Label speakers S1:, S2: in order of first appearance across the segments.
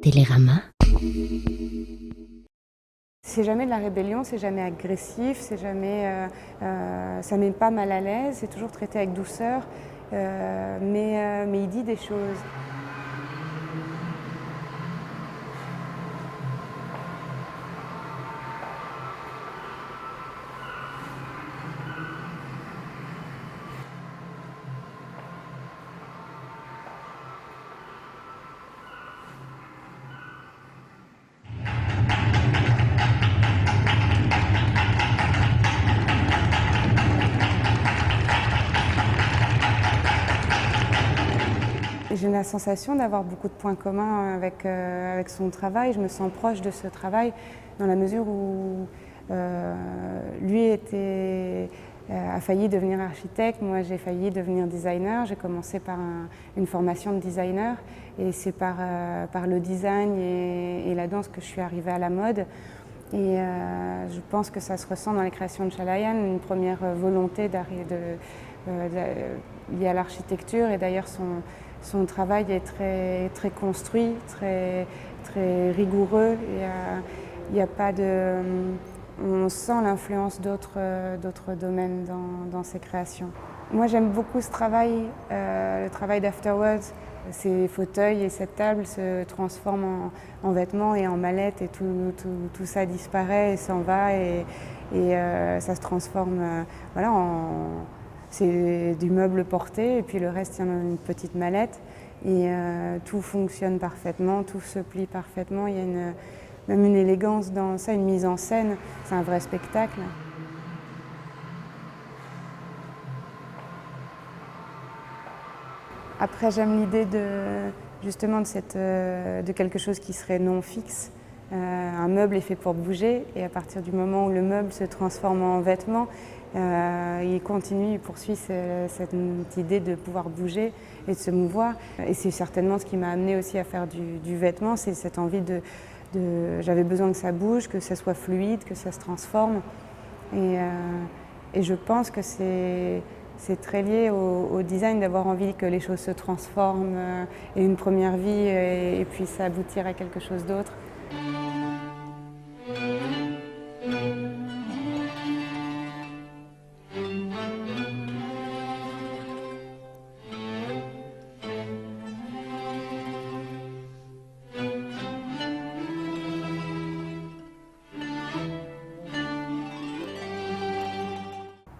S1: Télérama.
S2: C'est jamais de la rébellion, c'est jamais agressif, c'est jamais, ça met pas mal à l'aise, c'est toujours traité avec douceur, mais il dit des choses. J'ai la sensation d'avoir beaucoup de points communs avec son travail. Je me sens proche de ce travail dans la mesure où lui a failli devenir architecte, moi j'ai failli devenir designer. J'ai commencé par une formation de designer et c'est par le design et la danse que je suis arrivée à la mode. Et je pense que ça se ressent dans les créations de Chalayan, une première volonté liée à l'architecture. Et d'ailleurs, son travail est très, très construit, très, très rigoureux. Il y a pas de, on sent l'influence d'autres domaines dans ses créations. Moi, j'aime beaucoup ce travail, le travail d'Afterwards. Ces fauteuils et cette table se transforment en vêtements et en mallettes et tout ça disparaît et s'en va et ça se transforme voilà, c'est du meuble porté et puis le reste, il y en a une petite mallette et tout fonctionne parfaitement, tout se plie parfaitement. Il y a même une élégance dans ça, une mise en scène. C'est un vrai spectacle. Après, j'aime l'idée justement de quelque chose qui serait non fixe. Un meuble est fait pour bouger et à partir du moment où le meuble se transforme en vêtement, il continue, il poursuit cette idée de pouvoir bouger et de se mouvoir. Et c'est certainement ce qui m'a amené aussi à faire du vêtement, c'est cette envie j'avais besoin que ça bouge, que ça soit fluide, que ça se transforme. Et je pense que c'est très lié au design d'avoir envie que les choses se transforment et une première vie et puisse aboutir à quelque chose d'autre.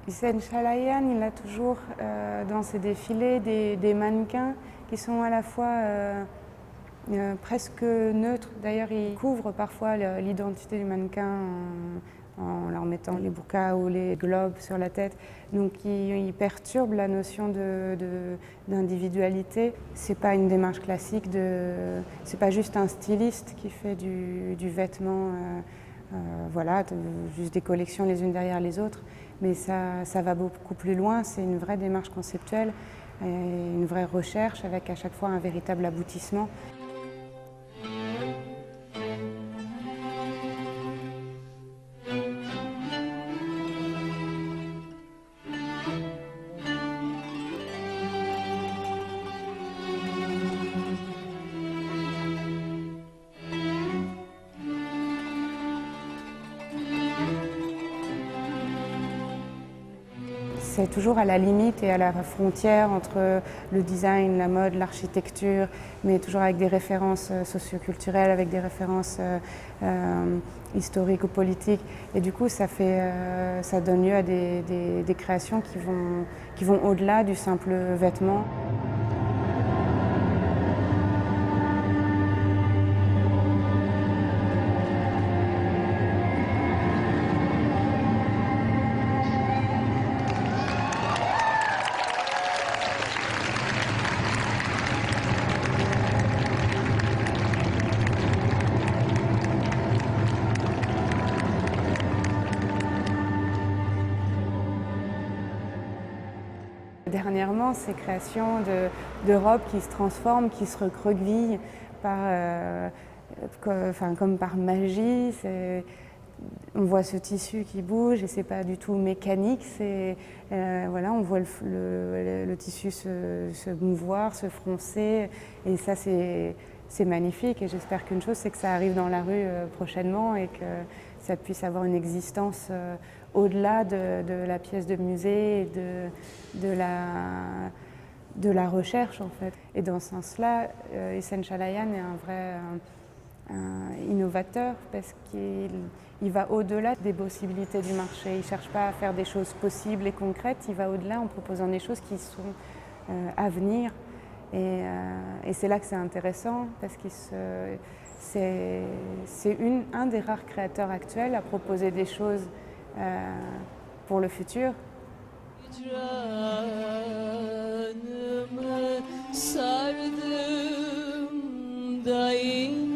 S2: Hussein Chalayan, il a toujours dans ses défilés des mannequins qui sont à la fois presque neutres. D'ailleurs, il couvre parfois l'identité du mannequin en leur mettant les burkas ou les globes sur la tête. Donc il perturbe la notion d'individualité. C'est pas une démarche classique, c'est pas juste un styliste qui fait du vêtement, voilà, juste des collections les unes derrière les autres. Mais ça va beaucoup plus loin, c'est une vraie démarche conceptuelle, et une vraie recherche avec à chaque fois un véritable aboutissement. C'est toujours à la limite et à la frontière entre le design, la mode, l'architecture, mais toujours avec des références socioculturelles, avec des références historiques ou politiques. Et du coup, ça donne lieu à des créations qui vont au-delà du simple vêtement. Dernièrement, ces créations de robes qui se transforment, qui se recroquevillent comme par magie. On voit ce tissu qui bouge et c'est pas du tout mécanique. Voilà, on voit le tissu se mouvoir, se froncer. Et ça, c'est c'est magnifique et j'espère qu'une chose, c'est que ça arrive dans la rue prochainement et que ça puisse avoir une existence au-delà de la pièce de musée et de la recherche en fait. Et dans ce sens-là, Hissène Chalayan est un vrai innovateur parce qu'il va au-delà des possibilités du marché. Il ne cherche pas à faire des choses possibles et concrètes, il va au-delà en proposant des choses qui sont à venir. Et c'est là que c'est intéressant parce que c'est un des rares créateurs actuels à proposer des choses pour le futur.
S1: Canımı sardım dayım.